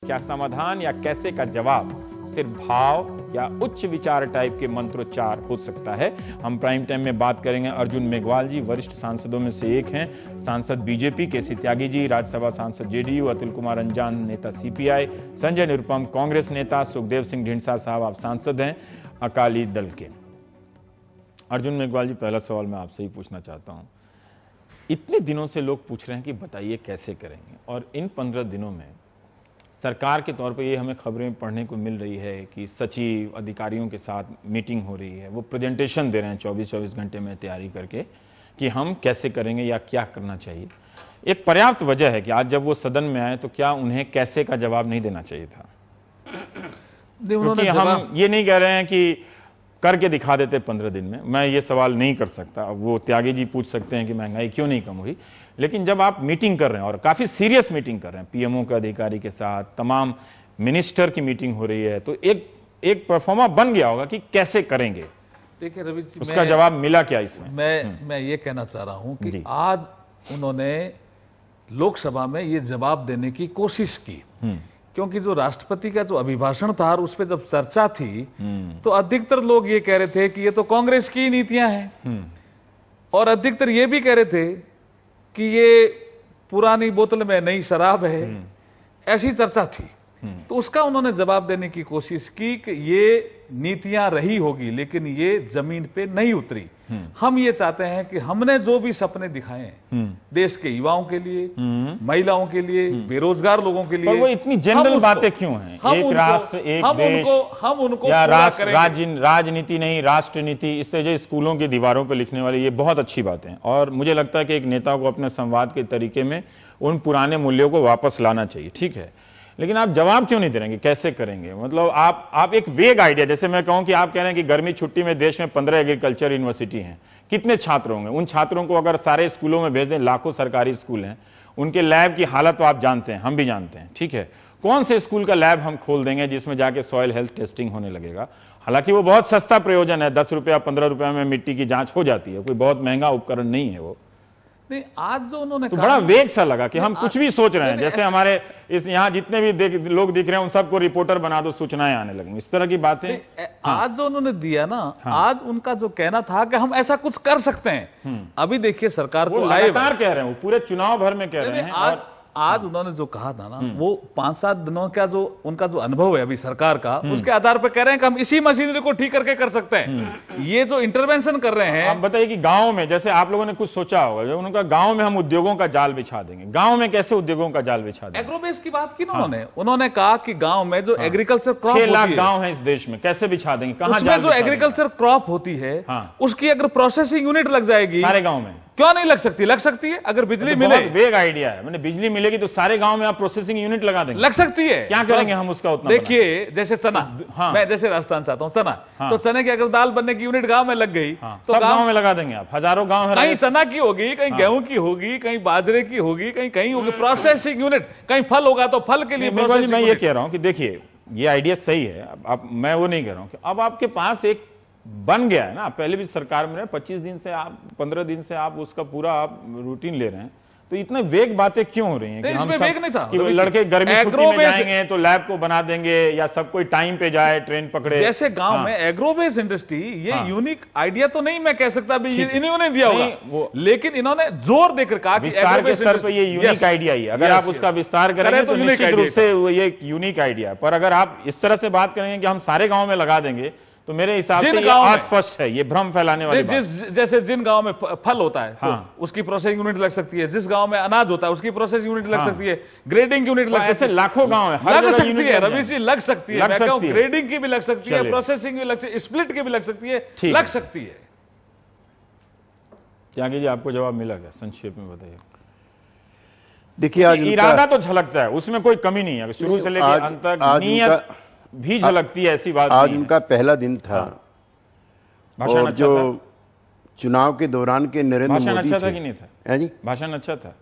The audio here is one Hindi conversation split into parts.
क्या समाधान या कैसे का जवाब सिर्फ भाव या उच्च विचार टाइप के मंत्रोच्चार हो सकता है? हम प्राइम टाइम में बात करेंगे। अर्जुन मेघवाल जी वरिष्ठ सांसदों में से एक हैं, सांसद बीजेपी, केसी त्यागी जी राज्यसभा सांसद जेडीयू, अतुल कुमार अंजान नेता सीपीआई, संजय निरुपम कांग्रेस नेता, सुखदेव सिंह ढींडसा साहब आप सांसद हैं अकाली दल के। अर्जुन मेघवाल जी, पहला सवाल मैं आपसे ही पूछना चाहता हूं। इतने दिनों से लोग पूछ रहे हैं कि बताइए कैसे करेंगे, और इन 15 दिनों में सरकार के तौर पर ये हमें खबरें पढ़ने को मिल रही है कि सचिव अधिकारियों के साथ मीटिंग हो रही है, वो प्रेजेंटेशन दे रहे हैं 24-24 घंटे में तैयारी करके कि हम कैसे करेंगे या क्या करना चाहिए। एक पर्याप्त वजह है कि आज जब वो सदन में आए तो क्या उन्हें कैसे का जवाब नहीं देना चाहिए था? क्योंकि हम ये नहीं कह रहे हैं कि करके दिखा देते 15 दिन में, मैं ये सवाल नहीं कर सकता। वो त्यागी जी पूछ सकते हैं कि महंगाई क्यों नहीं कम हुई, लेकिन जब आप मीटिंग कर रहे हैं और काफी सीरियस मीटिंग कर रहे हैं, पीएमओ के अधिकारी के साथ तमाम मिनिस्टर की मीटिंग हो रही है, तो एक परफॉर्मा बन गया होगा कि कैसे करेंगे। देखिए रवि जी, उसका जवाब मिला क्या इसमें? मैं ये कहना चाह रहा हूं कि आज उन्होंने लोकसभा में ये जवाब देने की कोशिश की, क्योंकि जो राष्ट्रपति का जो अभिभाषण था उस पर जब चर्चा थी तो अधिकतर लोग ये कह रहे थे कि ये तो कांग्रेस की नीतियां हैं, और अधिकतर ये भी कह रहे थे कि ये पुरानी बोतल में नई शराब है, ऐसी चर्चा थी। तो उसका उन्होंने जवाब देने की कोशिश की कि ये नीतियां रही होगी लेकिन ये जमीन पे नहीं उतरी। हम ये चाहते हैं कि हमने जो भी सपने दिखाए हैं देश के युवाओं के लिए, महिलाओं के लिए, बेरोजगार लोगों के लिए, वो इतनी जनरल बातें क्यों हैं? एक राष्ट्र एक देश, हम उनको या राजनीति नहीं राष्ट्र नीति, इससे जो स्कूलों की दीवारों पर लिखने वाली ये बहुत अच्छी बातें हैं। और मुझे लगता है कि एक नेता को अपने संवाद के तरीके में उन पुराने मूल्यों को वापस लाना चाहिए, ठीक है, लेकिन आप जवाब क्यों नहीं दे रहे हैं? कैसे करेंगे? मतलब आप एक वेग आइडिया, जैसे मैं कहूं कि आप कह रहे हैं कि गर्मी छुट्टी में देश में 15 एग्रीकल्चर यूनिवर्सिटी हैं, कितने छात्र होंगे? उन छात्रों को अगर सारे स्कूलों में भेज दें, लाखों सरकारी स्कूल हैं, उनके लैब की हालत तो आप जानते हैं, हम भी जानते हैं, ठीक है। कौन से स्कूल का लैब हम खोल देंगे जिसमें जाके सॉइल हेल्थ टेस्टिंग होने लगेगा? हालांकि वो बहुत सस्ता प्रयोजन है, 10 रुपया 15 रुपया में मिट्टी की जांच हो जाती है, कोई बहुत महंगा उपकरण नहीं है वो। नहीं, आज जो उन्होंने तो बड़ा वेग सा लगा कि हम कुछ भी सोच रहे हैं, जैसे हमारे इस यहाँ जितने भी लोग दिख रहे हैं उन सबको रिपोर्टर बना दो, सूचनाएं आने लगेंगी, इस तरह की बातें। आज जो उन्होंने दिया ना, आज उनका जो कहना था कि हम ऐसा कुछ कर सकते हैं। अभी देखिए सरकार को लगातार कह रहे हैं, वो पूरे चुनाव भर में कह रहे हैं। आज उन्होंने जो कहा था ना, वो 5-7 दिनों का जो उनका जो अनुभव है अभी सरकार का, उसके आधार पर कह रहे हैं कि हम इसी मशीनरी को ठीक करके कर सकते हैं। ये जो इंटरवेंशन कर रहे हैं, आप बताइए कि गांव में, जैसे आप लोगों ने कुछ सोचा होगा, जो उनका गांव में हम उद्योगों का जाल बिछा देंगे, गांव में कैसे उद्योगों का जाल बिछा देंगे? एग्रोबेस की बात की ना उन्होंने कहा कि गांव में जो एग्रीकल्चर क्रॉप, 6 लाख गांव है इस देश में, कैसे बिछा देंगे? कहां उसमें जो एग्रीकल्चर क्रॉप होती है उसकी अगर प्रोसेसिंग यूनिट लग जाएगी सारे गांव में, क्यों नहीं लग सकती? लग सकती है, अगर बिजली मिले। वेग आइडिया है, मैंने बिजली मिलेगी तो सारे गांव में आप प्रोसेसिंग यूनिट लगा देंगे, लग सकती है। क्या करेंगे हम उसका उतना? देखिए जैसे चना, मैं जैसे राजस्थान चाहता हूँ चना, तो चने की अगर दाल बनने की यूनिट गांव में लग गई तो सब गांव में लगा देंगे आप। हजारों गांव है, कहीं चना की होगी, कहीं गेहूं की होगी, कहीं बाजरे की होगी, कहीं कहीं होगी प्रोसेसिंग यूनिट, कहीं फल होगा तो फल के लिए। मैं ये कह रहा हूं कि देखिए ये आइडिया सही है, अब मैं वो नहीं कह रहा हूं कि अब आपके पास एक बन गया है ना, पहले भी सरकार में 25 दिन से आप 15 दिन से आप उसका पूरा आप रूटीन ले रहे हैं, तो इतने वेग बातें क्यों हो रही हैं? कि हम वेग नहीं था कि लड़के गर्मी छुट्टी में जाएंगे तो लैब को बना देंगे, या सब कोई टाइम पे जाए, ट्रेन पकड़े। जैसे गांव में एग्रोबेस इंडस्ट्री, ये यूनिक आइडिया तो नहीं मैं कह सकता इन्होंने दिया होगा, लेकिन इन्होंने जोर देकर कहा कि विस्तार के स्तर पर ये यूनिक आइडिया ही, अगर आप उसका विस्तार करेंगे तो निश्चित रूप से ये एक यूनिक आइडिया है। पर अगर आप इस तरह से बात करेंगे कि हम सारे गाँव में लगा देंगे, तो मेरे हिसाब से ये अस्पष्ट है, ये भ्रम फैलाने वाली बात। जैसे जिन गांव में फल होता है तो उसकी प्रोसेसिंग यूनिट लग सकती है, जिस गांव में अनाज होता है उसकी प्रोसेसिंग यूनिट लग सकती है, ग्रेडिंग यूनिट लग सकती है। ऐसे लाखों गांव है, लग सकती है रवि जी, लग सकती है। मैं कहूं ग्रेडिंग की भी लग सकती है, प्रोसेसिंग भी लग सकती है, स्प्लिट की भी लग सकती है, लग सकती है। त्यागी जी, आपको जवाब मिला क्या? संक्षेप में बताइए। देखिए आज इरादा तो झलकता है, उसमें कोई कमी नहीं है, शुरू से लेकर अंत तक नीयत भी झलकती है, ऐसी बात आज उनका पहला दिन था। भाषण अच्छा था? चुनाव के दौरान के नरेंद्र मोदी भाषण अच्छा था कि नहीं था? जी भाषण अच्छा था?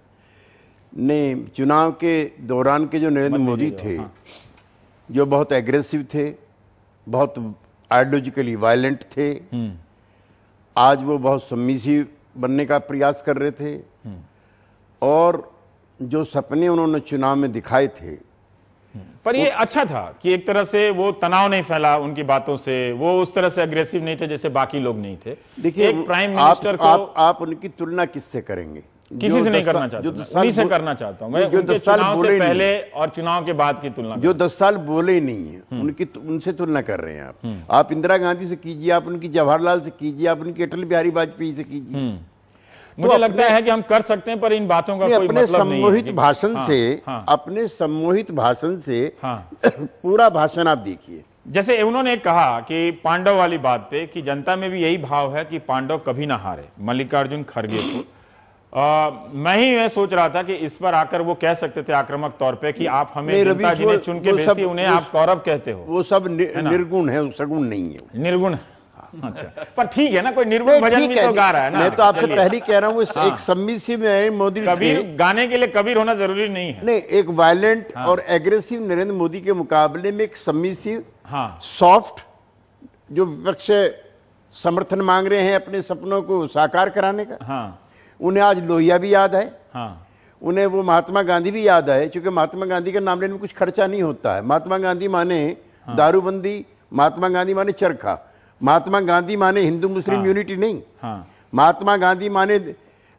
नहीं, चुनाव के दौरान के जो नरेंद्र मोदी थे, जो बहुत एग्रेसिव थे, बहुत आइडियोलॉजिकली वायलेंट थे, आज वो बहुत सबमिसिव बनने का प्रयास कर रहे थे, और जो सपने उन्होंने चुनाव में दिखाए थे पर ये अच्छा था कि एक तरह से वो तनाव नहीं फैला उनकी बातों से, वो उस तरह से अग्रेसिव नहीं थे जैसे बाकी लोग नहीं थे। देखिए, एक प्राइम मिनिस्टर को आप उनकी तुलना किससे करेंगे? किसी से नहीं करना चाहता, उन्हीं से करना चाहता हूं मैं। जो 10 साल बोले पहले और चुनाव के बाद की तुलना, जो 10 साल बोले ही नहीं है उनसे तुलना कर रहे हैं आप इंदिरा गांधी से कीजिए, आप उनकी जवाहरलाल से कीजिए, आप उनकी अटल बिहारी वाजपेयी से कीजिए। मुझे लगता है कि हम कर सकते हैं, पर इन बातों का कोई मतलब नहीं है। अपने सम्मोहित भाषण से पूरा भाषण आप देखिए। जैसे उन्होंने कहा कि पांडव वाली बात पे कि जनता में भी यही भाव है कि पांडव कभी ना हारे, मल्लिकार्जुन खड़गे को। मैं सोच रहा था कि इस पर आकर वो कह सकते थे आक्रामक तौर पे कि आप हमें जनता जी ने चुन के भेजी, उन्हें आप कौरव कहते हो। वो सब निर्गुण है, सगुण नहीं है, निर्गुण। अच्छा, पर ठीक है ना, कोई निर्गुण भजन भी तो गा रहा है ना। मैं तो आपसे पहले कह रहा हूँ एक सबमिसिव मोदी, कबीर गाने के लिए कबीर होना जरूरी नहीं है। नहीं, एक वायलेंट और एग्रेसिव नरेंद्र मोदी के मुकाबले में एक सबमिसिव सॉफ्ट, जो विपक्ष समर्थन मांग रहे हैं अपने सपनों को साकार कराने का, उन्हें आज लोहिया भी याद है, उन्हें वो महात्मा गांधी भी याद है, क्योंकि महात्मा गांधी का नाम लेने में कुछ खर्चा नहीं होता है। महात्मा गांधी माने दारूबंदी, महात्मा गांधी माने चरखा, महात्मा गांधी माने हिंदू मुस्लिम यूनिटी नहीं, महात्मा गांधी माने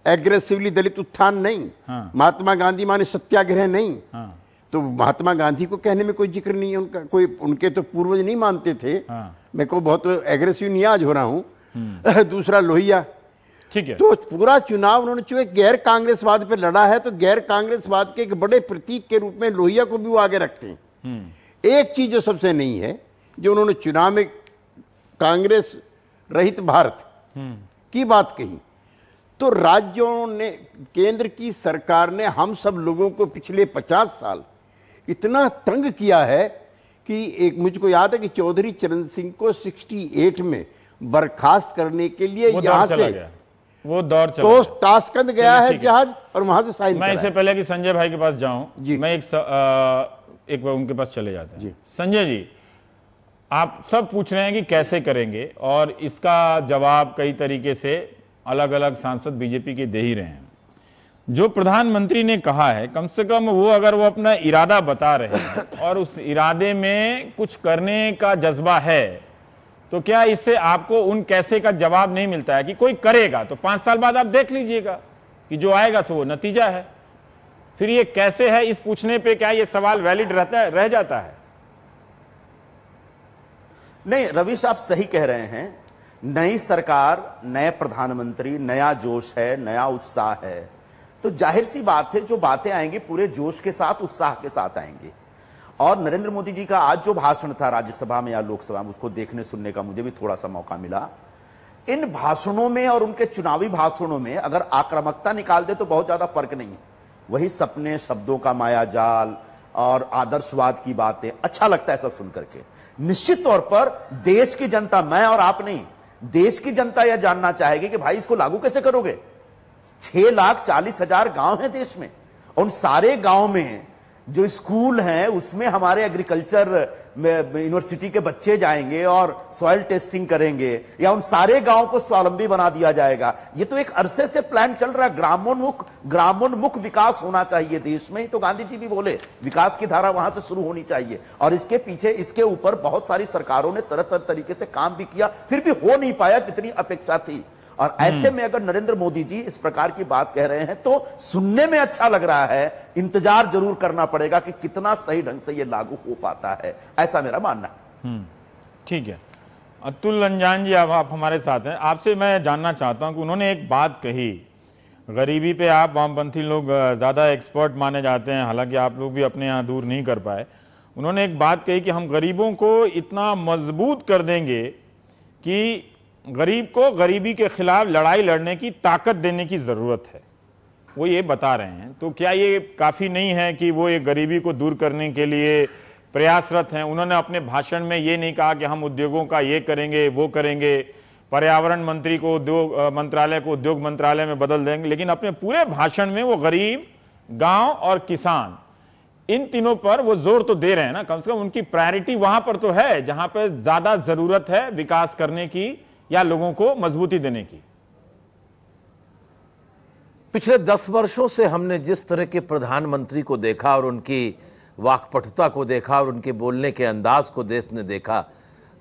एग्रेसिवली दलित उत्थान नहीं, महात्मा गांधी माने सत्याग्रह नहीं। तो महात्मा गांधी को कहने में कोई जिक्र नहीं है उनका, कोई उनके तो पूर्वज नहीं मानते थे। मैं को बहुत एग्रेसिव नहीं आज हो रहा हूं। दूसरा लोहिया, ठीक है। तो पूरा चुनाव उन्होंने चूंकि गैर कांग्रेसवाद पे लड़ा है, तो गैर कांग्रेसवाद के एक बड़े प्रतीक के रूप में लोहिया को भी वो आगे रखते हैं। एक चीज जो सबसे नहीं है, जो उन्होंने चुनाव में कांग्रेस रहित भारत की बात कही, तो राज्यों ने, केंद्र की सरकार ने हम सब लोगों को पिछले 50 साल इतना तंग किया है कि एक मुझको याद है कि चौधरी चरण सिंह को 68 में बर्खास्त करने के लिए यहां से वो दौर चला, तो ताशकंद गया है जहाज, और वहां से साइन। मैं इससे पहले कि संजय भाई के पास जाऊं, मैं एक बार उनके पास चले जाते हैं। संजय जी, आप सब पूछ रहे हैं कि कैसे करेंगे, और इसका जवाब कई तरीके से अलग अलग सांसद बीजेपी के दे ही रहे हैं। जो प्रधानमंत्री ने कहा है, कम से कम वो अगर वो अपना इरादा बता रहे हैं और उस इरादे में कुछ करने का जज्बा है, तो क्या इससे आपको उन कैसे का जवाब नहीं मिलता है कि कोई करेगा तो 5 साल बाद आप देख लीजिएगा कि जो आएगा सो वो नतीजा है। फिर ये कैसे है, इस पूछने पे क्या ये सवाल वैलिड रहता है, रह जाता है? नहीं रवीश, आप सही कह रहे हैं। नई सरकार, नए प्रधानमंत्री, नया जोश है, नया उत्साह है, तो जाहिर सी बात है जो बातें आएंगी पूरे जोश के साथ, उत्साह के साथ आएंगी। और नरेंद्र मोदी जी का आज जो भाषण था राज्यसभा में या लोकसभा में, उसको देखने सुनने का मुझे भी थोड़ा सा मौका मिला। इन भाषणों में और उनके चुनावी भाषणों में अगर आक्रामकता निकाल दे तो बहुत ज्यादा फर्क नहीं है। वही सपने, शब्दों का मायाजाल और आदर्शवाद की बातें, अच्छा लगता है सब सुन करके। निश्चित तौर पर देश की जनता, मैं और आप नहीं, देश की जनता यह जानना चाहेगी कि भाई इसको लागू कैसे करोगे। 6,40,000 गांव हैं देश में, उन सारे गांव में जो स्कूल हैं उसमें हमारे एग्रीकल्चर यूनिवर्सिटी के बच्चे जाएंगे और सॉइल टेस्टिंग करेंगे, या उन सारे गांव को स्वावलंबी बना दिया जाएगा। ये तो एक अरसे से प्लान चल रहा है। ग्रामोन्मुख विकास होना चाहिए देश में, तो गांधी जी भी बोले विकास की धारा वहां से शुरू होनी चाहिए। और इसके पीछे, इसके ऊपर बहुत सारी सरकारों ने तरह तरह तरीके से काम भी किया, फिर भी हो नहीं पाया जितनी अपेक्षा थी। और ऐसे में अगर नरेंद्र मोदी जी इस प्रकार की बात कह रहे हैं तो सुनने में अच्छा लग रहा है। इंतजार जरूर करना पड़ेगा कि कितना सही ढंग से यह लागू हो पाता है, ऐसा मेरा मानना है। ठीक है। अतुल रंजान जी, अब आप हमारे साथ हैं। आपसे मैं जानना चाहता हूं कि उन्होंने एक बात कही, गरीबी पे आप वामपंथी लोग ज्यादा एक्सपर्ट माने जाते हैं, हालांकि आप लोग भी अपने यहां दूर नहीं कर पाए। उन्होंने एक बात कही कि हम गरीबों को इतना मजबूत कर देंगे कि गरीब को गरीबी के खिलाफ लड़ाई लड़ने की ताकत देने की जरूरत है, वो ये बता रहे हैं। तो क्या ये काफी नहीं है कि वो ये गरीबी को दूर करने के लिए प्रयासरत हैं? उन्होंने अपने भाषण में ये नहीं कहा कि हम उद्योगों का ये करेंगे, वो करेंगे, पर्यावरण मंत्री को मंत्रालय को उद्योग मंत्रालय में बदल देंगे, लेकिन अपने पूरे भाषण में वो गरीब, गांव और किसान, इन तीनों पर वो जोर तो दे रहे हैं ना। कम से कम उनकी प्रायोरिटी वहां पर तो है जहां पर ज्यादा जरूरत है विकास करने की या लोगों को मजबूती देने की। पिछले 10 वर्षों से हमने जिस तरह के प्रधानमंत्री को देखा और उनकी वाक्पटुता को देखा और उनके बोलने के अंदाज को देश ने देखा।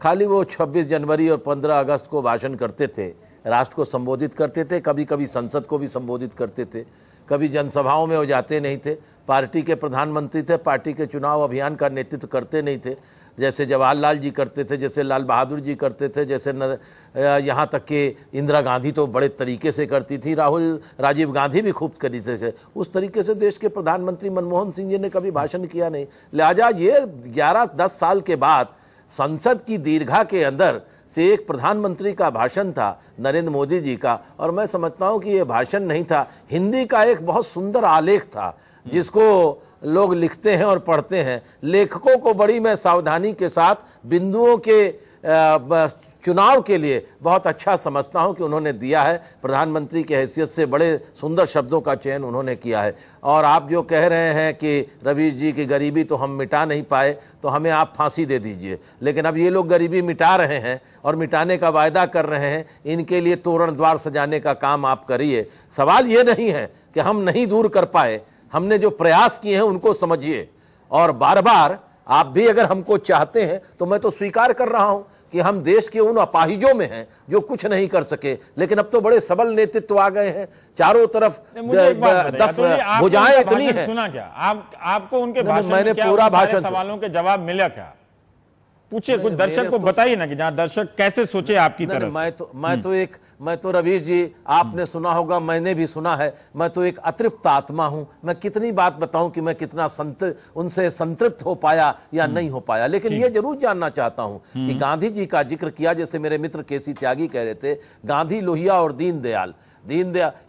खाली वो 26 जनवरी और 15 अगस्त को भाषण करते थे, राष्ट्र को संबोधित करते थे, कभी कभी संसद को भी संबोधित करते थे, कभी जनसभाओं में वो जाते नहीं थे। पार्टी के प्रधानमंत्री थे, पार्टी के चुनाव अभियान का नेतृत्व करते नहीं थे, जैसे जवाहरलाल जी करते थे, जैसे लाल बहादुर जी करते थे, जैसे यहाँ तक कि इंदिरा गांधी तो बड़े तरीके से करती थी, राजीव गांधी भी खूब करते थे। उस तरीके से देश के प्रधानमंत्री मनमोहन सिंह जी ने कभी भाषण किया नहीं। लिहाजा ये 11-10 साल के बाद संसद की दीर्घा के अंदर से एक प्रधानमंत्री का भाषण था, नरेंद्र मोदी जी का, और मैं समझता हूं कि ये भाषण नहीं था, हिंदी का एक बहुत सुंदर आलेख था जिसको लोग लिखते हैं और पढ़ते हैं। लेखकों को बड़ी मैं सावधानी के साथ बिंदुओं के चुनाव के लिए बहुत अच्छा समझता हूं कि उन्होंने दिया है। प्रधानमंत्री की हैसियत से बड़े सुंदर शब्दों का चयन उन्होंने किया है। और आप जो कह रहे हैं कि रवीश जी की गरीबी तो हम मिटा नहीं पाए, तो हमें आप फांसी दे दीजिए। लेकिन अब ये लोग गरीबी मिटा रहे हैं और मिटाने का वायदा कर रहे हैं, इनके लिए तोरण द्वार सजाने का काम आप करिए। सवाल ये नहीं है कि हम नहीं दूर कर पाए, हमने जो प्रयास किए हैं उनको समझिए। और बार बार आप भी अगर हमको चाहते हैं तो मैं तो स्वीकार कर रहा हूं कि हम देश के उन अपाहिजों में हैं जो कुछ नहीं कर सके, लेकिन अब तो बड़े सबल नेतृत्व आ गए हैं चारों तरफ। 10 भुजाएं इतनी हैं। सुना क्या आपको उनके भाषण में मैंने क्या पूरा भाषण सवालों के जवाब मिला क्या? पूछिए, कुछ दर्शक को बताइए ना कि जहां दर्शक कैसे सोचे आपकी तरह। मैं तो रवीश जी, आपने सुना होगा, मैंने भी सुना है, मैं तो एक अतृप्त आत्मा हूं। मैं कितनी बात बताऊं कि मैं कितना उनसे संतृप्त हो पाया या नहीं हो पाया। लेकिन ये जरूर जानना चाहता हूं कि गांधी जी का जिक्र किया, जैसे मेरे मित्र केसी त्यागी कह रहे थे, गांधी, लोहिया और दीनदयाल,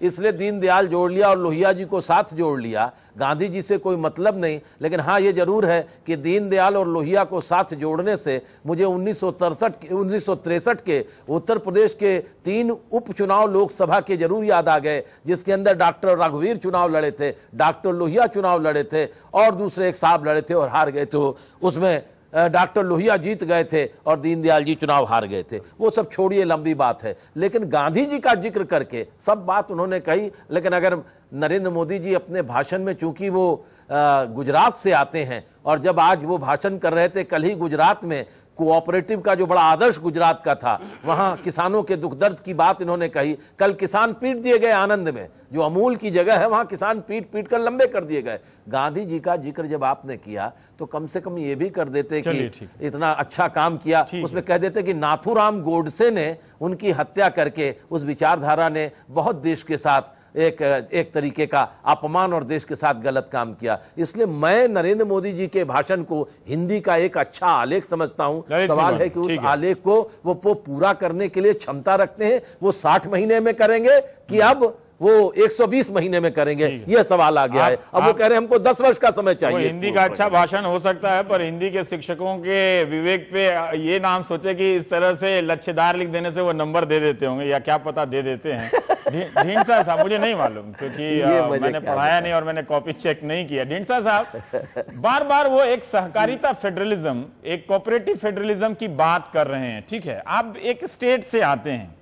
इसलिए दीनदयाल जोड़ लिया और लोहिया जी को साथ जोड़ लिया। गांधी जी से कोई मतलब नहीं, लेकिन हाँ ये जरूर है कि दीनदयाल और लोहिया को साथ जोड़ने से मुझे 1963 के उत्तर प्रदेश के 3 उपचुनाव लोकसभा के जरूर याद आ गए, जिसके अंदर डॉक्टर रघुवीर चुनाव लड़े थे, डॉक्टर लोहिया चुनाव लड़े थे और दूसरे एक साहब लड़े थे और हार गए थे। उसमें डॉक्टर लोहिया जीत गए थे और दीनदयाल जी चुनाव हार गए थे। वो सब छोड़िए, लंबी बात है। लेकिन गांधी जी का जिक्र करके सब बात उन्होंने कही। लेकिन अगर नरेंद्र मोदी जी अपने भाषण में, चूंकि वो गुजरात से आते हैं और जब आज वो भाषण कर रहे थे, कल ही गुजरात में कोऑपरेटिव का जो बड़ा आदर्श गुजरात का था, वहां किसानों के दुख दर्द की बात इन्होंने कही। कल किसान पीट दिए गए आनंद में, जो अमूल की जगह है वहां किसान पीट पीट कर लंबे कर दिए गए। गांधी जी का जिक्र जब आपने किया तो कम से कम ये भी कर देते कि इतना अच्छा काम किया, उसमें कह देते कि नाथूराम गोडसे ने उनकी हत्या करके उस विचारधारा ने बहुत देश के साथ एक तरीके का अपमान और देश के साथ गलत काम किया। इसलिए मैं नरेंद्र मोदी जी के भाषण को हिंदी का एक अच्छा आलेख समझता हूं। सवाल है कि उस आलेख को वो पूरा करने के लिए क्षमता रखते हैं। वो 60 महीने में करेंगे कि अब वो 120 महीने में करेंगे, यह सवाल आ गया है। अब वो कह रहे हैं हमको 10 वर्ष का समय चाहिए। हिंदी का अच्छा भाषण हो सकता है, पर हिंदी के शिक्षकों के विवेक पे ये नाम सोचे कि इस तरह से लच्छेदार लिख देने से वो नंबर दे देते होंगे, या क्या पता दे देते हैं। ढींढसा साहब, मुझे नहीं मालूम क्योंकि मैंने पढ़ाया नहीं और मैंने कॉपी चेक नहीं किया। ढींढसा साहब बार बार वो एक सहकारिता फेडरलिज्म, एक कोऑपरेटिव फेडरलिज्म की बात कर रहे हैं। ठीक है, आप एक स्टेट से आते हैं,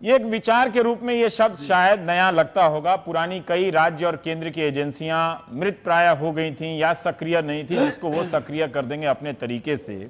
ये एक विचार के रूप में ये शब्द शायद नया लगता होगा। पुरानी कई राज्य और केंद्र की एजेंसियां मृत प्राय हो गई थीं या सक्रिय नहीं थी, जिसको वो सक्रिय कर देंगे अपने तरीके से।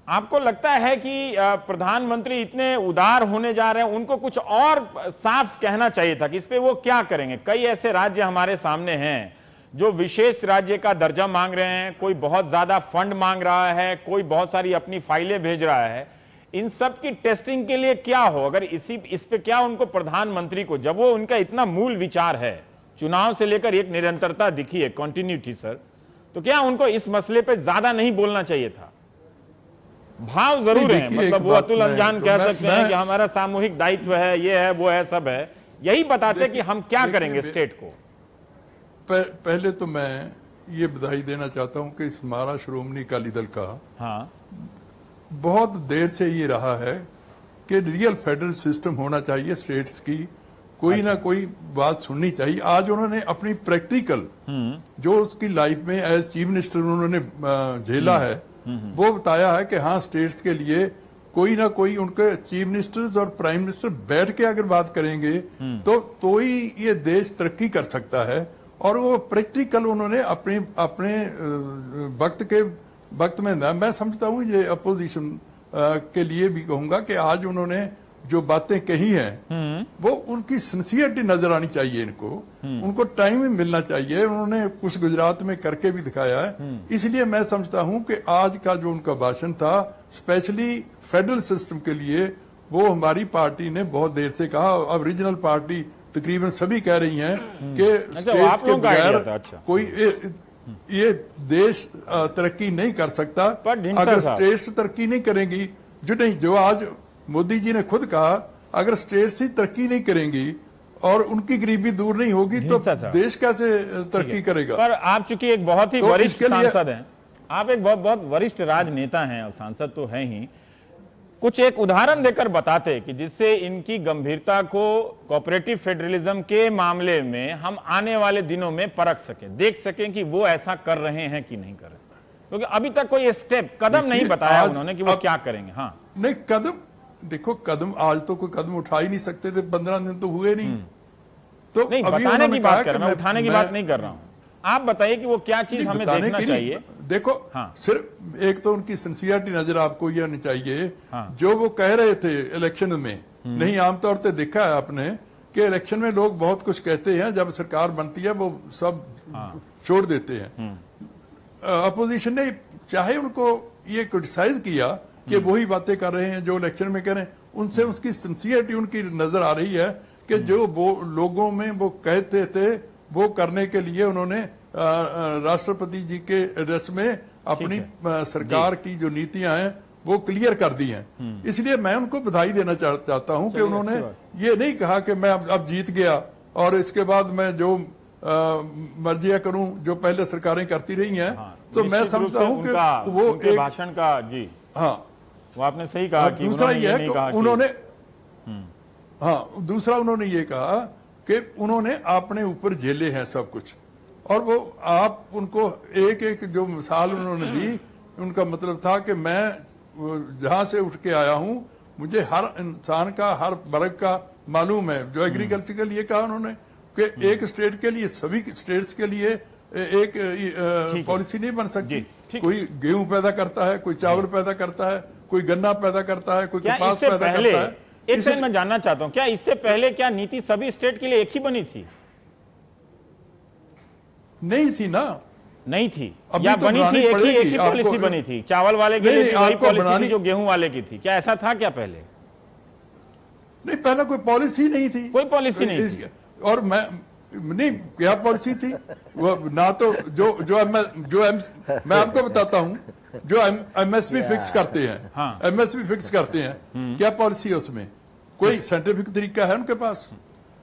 आपको लगता है कि प्रधानमंत्री इतने उदार होने जा रहे हैं, उनको कुछ और साफ कहना चाहिए था कि इस पे वो क्या करेंगे? कई ऐसे राज्य हमारे सामने हैं जो विशेष राज्य का दर्जा मांग रहे हैं, कोई बहुत ज्यादा फंड मांग रहा है, कोई बहुत सारी अपनी फाइलें भेज रहा है। इन सब की टेस्टिंग के लिए क्या हो, अगर इस पे क्या उनको प्रधानमंत्री को, जब वो उनका इतना मूल विचार है, चुनाव से लेकर एक निरंतरता दिखी है, कंटिन्यूटी सर, तो क्या उनको इस मसले पे ज्यादा नहीं बोलना चाहिए था? भाव जरूर है, मतलब वो अतुल अनजान कह सकते हैं कि हमारा सामूहिक दायित्व है, ये है, वो है, सब है, यही बताते कि हम क्या करेंगे स्टेट को। पहले तो मैं ये बधाई देना चाहता हूं कि हमारा श्रोमणी अकाली दल का बहुत देर से ये रहा है कि रियल फेडरल सिस्टम होना चाहिए स्टेट्स की, कोई ना कोई बात सुननी चाहिए। आज उन्होंने अपनी प्रैक्टिकल जो उसकी लाइफ में एज चीफ मिनिस्टर उन्होंने झेला है, वो बताया है कि हाँ स्टेट्स के लिए कोई ना कोई उनके चीफ मिनिस्टर्स और प्राइम मिनिस्टर बैठ के अगर बात करेंगे तो ही ये देश तरक्की कर सकता है। और वो प्रैक्टिकल उन्होंने अपने अपने वक्त में मैं समझता हूँ ये अपोजिशन के लिए भी कहूंगा कि आज उन्होंने जो बातें कही हैं वो उनकी सिंसियरिटी नजर आनी चाहिए उनको टाइम भी मिलना चाहिए। उन्होंने कुछ गुजरात में करके भी दिखाया है। इसलिए मैं समझता हूं कि आज का जो उनका भाषण था स्पेशली फेडरल सिस्टम के लिए, वो हमारी पार्टी ने बहुत देर से कहा, अब रीजनल पार्टी तकरीबन सभी कह रही हैं कि स्टेट्स के बगैर कोई ये देश तरक्की नहीं कर सकता अगर स्टेट्स तरक्की नहीं करेंगी। जो आज मोदी जी ने खुद कहा, अगर स्टेट्स ही तरक्की नहीं करेंगी और उनकी गरीबी दूर नहीं होगी तो देश कैसे तरक्की करेगा। पर आप चूंकि एक बहुत ही वरिष्ठ सांसद हैं, आप एक बहुत वरिष्ठ राजनेता हैं और सांसद तो हैं ही, कुछ एक उदाहरण देकर बताते कि जिससे इनकी गंभीरता को कोऑपरेटिव फेडरलिज्म के मामले में हम आने वाले दिनों में परख सकें, देख सकें कि वो ऐसा कर रहे हैं कि नहीं कर रहे, क्योंकि अभी तक कोई स्टेप कदम नहीं बताया उन्होंने कि वो क्या करेंगे। हाँ नहीं, कदम आज तो कोई कदम उठा ही नहीं सकते थे, 15 दिन तो हुए नहीं। तो नहीं, बताने की बात कर रहा हूं, उठाने की बात नहीं कर रहा हूं। आप बताइए कि वो क्या चीज हमें देखना चाहिए। देखो हाँ। सिर्फ एक तो उनकी सिंसियरिटी नजर आपको ये आनी चाहिए। हाँ। जो वो कह रहे थे इलेक्शन में, नहीं आमतौर पे देखा है आपने कि इलेक्शन में लोग बहुत कुछ कहते हैं, जब सरकार बनती है वो सब छोड़ देते हैं। अपोजिशन ने चाहे उनको ये क्रिटिसाइज किया कि वही बातें कर रहे हैं जो इलेक्शन में कह रहे हैं, उनसे उसकी सिंसियरिटी उनकी नजर आ रही है कि जो वो लोगों में वो कहते थे वो करने के लिए उन्होंने राष्ट्रपति जी के एड्रेस में अपनी सरकार की जो नीतियां हैं वो क्लियर कर दी हैं। इसलिए मैं उनको बधाई देना चाहता हूं कि उन्होंने ये नहीं कहा कि मैं अब जीत गया और इसके बाद मैं जो मर्जियां करूं जो पहले सरकारें करती रही हैं। तो मैं समझता हूं कि वो एक भाषण का जी हाँ वो आपने सही कहा कि दूसरा ये है कि उन्होंने दूसरा उन्होंने ये कहा कि उन्होंने अपने ऊपर झेले हैं सब कुछ, और वो आप उनको एक एक जो मिसाल उन्होंने दी, उनका मतलब था कि मैं जहां से उठ के आया हूं मुझे हर इंसान का हर वर्ग का मालूम है। जो एग्रीकल्चर के लिए कहा उन्होंने कि एक स्टेट के लिए सभी स्टेट्स के लिए एक पॉलिसी नहीं बन सकती। कोई गेहूं पैदा करता है, कोई चावल पैदा करता है, कोई गन्ना पैदा करता है, कोई कपास पैदा करता है। एक सेकंड मैं जानना चाहता हूं, क्या इससे पहले क्या नीति सभी स्टेट के लिए एक ही बनी थी? नहीं थी ना, नहीं थी या तो बनी थी एक ही पॉलिसी बनी थी? चावल वाले के लिए वही पॉलिसी जो गेहूं वाले की थी, क्या ऐसा था क्या पहले? नहीं, पहले कोई पॉलिसी नहीं थी, कोई पॉलिसी नहीं थी। और मैं नहीं, क्या पॉलिसी थी वो ना तो जो मैं आपको बताता हूं, जो एमएसपी फिक्स करते हैं, एमएसपी फिक्स करते हैं, क्या पॉलिसी है उसमें? कोई साइंटिफिक तरीका है उनके पास?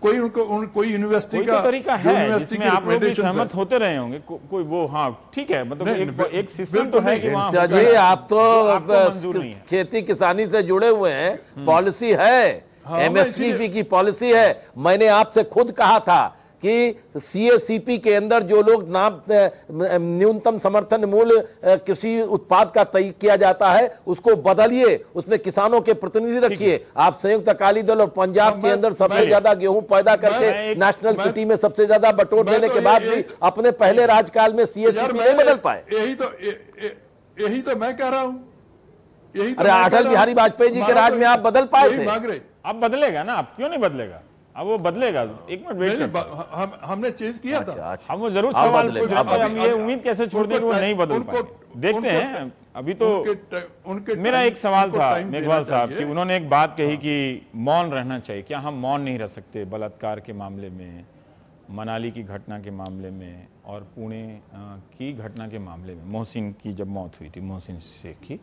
कोई कोई यूनिवर्सिटी का तरीका है जिसमें आप लोग भी सहमत होते रहे होंगे? कोई वो हाँ ठीक है, मतलब एक सिस्टम तो है कि वहाँ जी आप तो खेती किसानी से जुड़े हुए हैं, पॉलिसी है, एमएसपी की पॉलिसी है। मैंने आपसे खुद कहा था कि सीएसीपी के अंदर जो लोग न्यूनतम समर्थन मूल्य कृषि उत्पाद का तय किया जाता है उसको बदलिए, उसमें किसानों के प्रतिनिधि रखिए। आप संयुक्त अकाली दल और पंजाब के अंदर सबसे ज्यादा गेहूं पैदा करके नेशनल किटी में सबसे ज्यादा बटोर देने के बाद भी अपने पहले राजकाल में सीएसीपी नहीं बदल पाए। यही तो मैं कह रहा हूं। अरे अटल बिहारी वाजपेयी जी के राज में आप बदल पाए थे, अब बदलेगा ना? आप क्यों नहीं बदलेगा? अब वो बदलेगा, एक मिनट वेट हमने चेंज किया था। हम वो जरूर सवाल पूछ रहे थे, हम ये उम्मीद कैसे छोड़ दें कि वो नहीं बदल पाए? देखते हैं। अभी तो उनके मेरा एक सवाल था मेघवाल साहब कि उन्होंने एक बात कही कि मौन रहना चाहिए। क्या हम मौन नहीं रह सकते बलात्कार के मामले में, मनाली की घटना के मामले में और पुणे की घटना के मामले में? मोहसिन की जब मौत हुई थी, मोहसिन शेख की,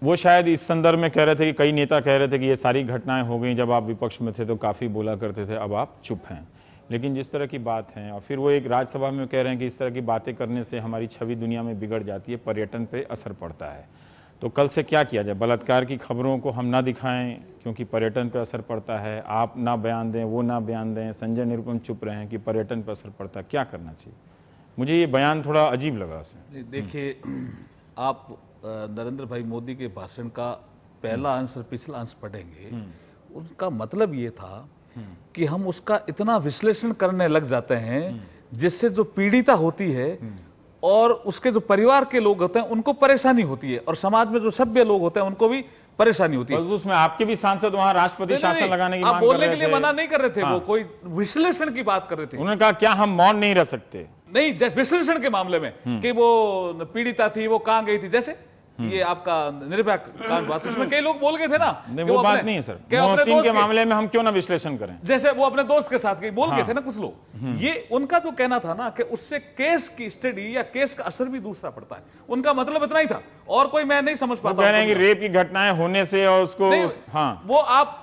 वो शायद इस संदर्भ में कह रहे थे कि कई नेता कह रहे थे कि ये सारी घटनाएं हो गई, जब आप विपक्ष में थे तो काफी बोला करते थे, अब आप चुप हैं। लेकिन जिस तरह की बात है, और फिर वो एक राज्यसभा में कह रहे हैं कि इस तरह की बातें करने से हमारी छवि दुनिया में बिगड़ जाती है, पर्यटन पे असर पड़ता है। तो कल से क्या किया जाए? बलात्कार की खबरों को हम ना दिखाएं क्योंकि पर्यटन पे असर पड़ता है, आप ना बयान दें, वो ना बयान दें, संजय निरुपम चुप रहे हैं कि पर्यटन पे असर पड़ता है, क्या करना चाहिए? मुझे ये बयान थोड़ा अजीब लगा उसमें। देखिए, आप नरेंद्र भाई मोदी के भाषण का पहला अंश और पिछला अंश पढ़ेंगे, उनका मतलब ये था कि हम उसका इतना विश्लेषण करने लग जाते हैं जिससे जो पीड़िता होती है और उसके जो परिवार के लोग होते हैं उनको परेशानी होती है, और समाज में जो सभ्य लोग होते हैं उनको भी परेशानी होती है। उसमें आपके भी सांसद वहां राष्ट्रपति शासन लगाने की मांग कर रहे थे। बोलने के लिए मना नहीं कर रहे थे, वो कोई विश्लेषण की बात कर रहे थे। उन्होंने कहा क्या हम मौन नहीं रह सकते? नहीं, जैसे विश्लेषण के मामले में कि वो पीड़िता थी, वो कहां गई थी, जैसे ये आपका निर्भया कांड बात, उसमें कई लोग बोल गए थे ना। नहीं, वो बात नहीं है सर। मोहसिन के मामले में हम क्यों ना विश्लेषण करें? जैसे वो अपने दोस्त के साथ बोल गए थे ना कुछ लोग। ये उनका जो कहना था ना कि उससे केस की स्टडी या केस का असर भी दूसरा पड़ता है, उनका मतलब इतना ही था, और कोई मैं नहीं समझ पाता। कह रहे हैं कि रेप की घटनाएं होने से और उसको वो आप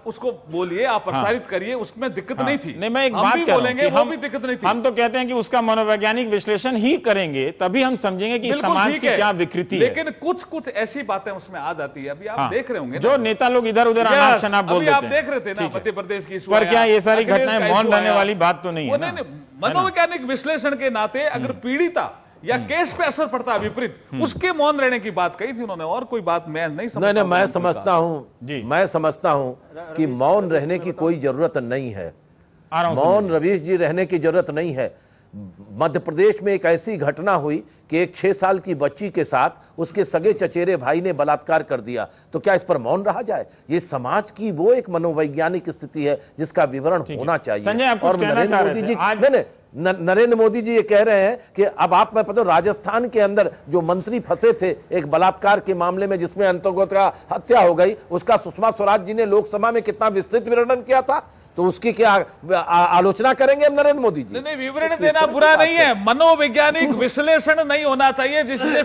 उसको बोलिए, आप प्रसारित करिए, उसमें दिक्कत नहीं थी। नहीं, मैं एक बात बोलेंगे वो भी दिक्कत नहीं थी। हम तो कहते हैं कि उसका मनोवैज्ञानिक विश्लेषण ही करेंगे, तभी हम समझेंगे कि समाज की क्या विकृति है। लेकिन कुछ ऐसी बातें उसमें आ जाती है। अभी आप देख रहे होंगे जो नेता लोग इधर उधर अनाप शनाप बोल देते हैं। आप देख रहे थे ना मध्य प्रदेश की, पर क्या ये सारी घटनाएं मौन रहने वाली बात तो नहीं है ना? मनोवैज्ञानिक विश्लेषण के नाते अगर पीड़िता या केस पे असर पड़ता है विपरीत, उसके मौन रहने की बात कही थी उन्होंने, और कोई बात मैं नहीं समझता। नहीं, मैं समझता हूं कि मौन रहने की कोई जरूरत नहीं है। मौन रवीश जी रहने की जरूरत नहीं है। मध्य प्रदेश में एक ऐसी घटना हुई कि एक 6 साल की बच्ची के साथ उसके सगे चचेरे भाई ने बलात्कार कर दिया, तो क्या इस पर मौन रहा जाए? ये समाज की वो एक मनोवैज्ञानिक स्थिति है जिसका विवरण होना चाहिए। और नरेंद्र मोदी जी ये कह रहे हैं कि अब मैं पता राजस्थान के अंदर जो मंत्री फंसे थे एक बलात्कार के मामले में जिसमें अंतर्गत का हत्या हो गई, उसका सुषमा स्वराज जी ने लोकसभा में कितना विस्तृत विवरण किया था, तो उसकी क्या आलोचना करेंगे हम नरेंद्र मोदी जी? नहीं, विवरण देना बुरा नहीं है, मनोवैज्ञानिक विश्लेषण नहीं होना चाहिए जिससे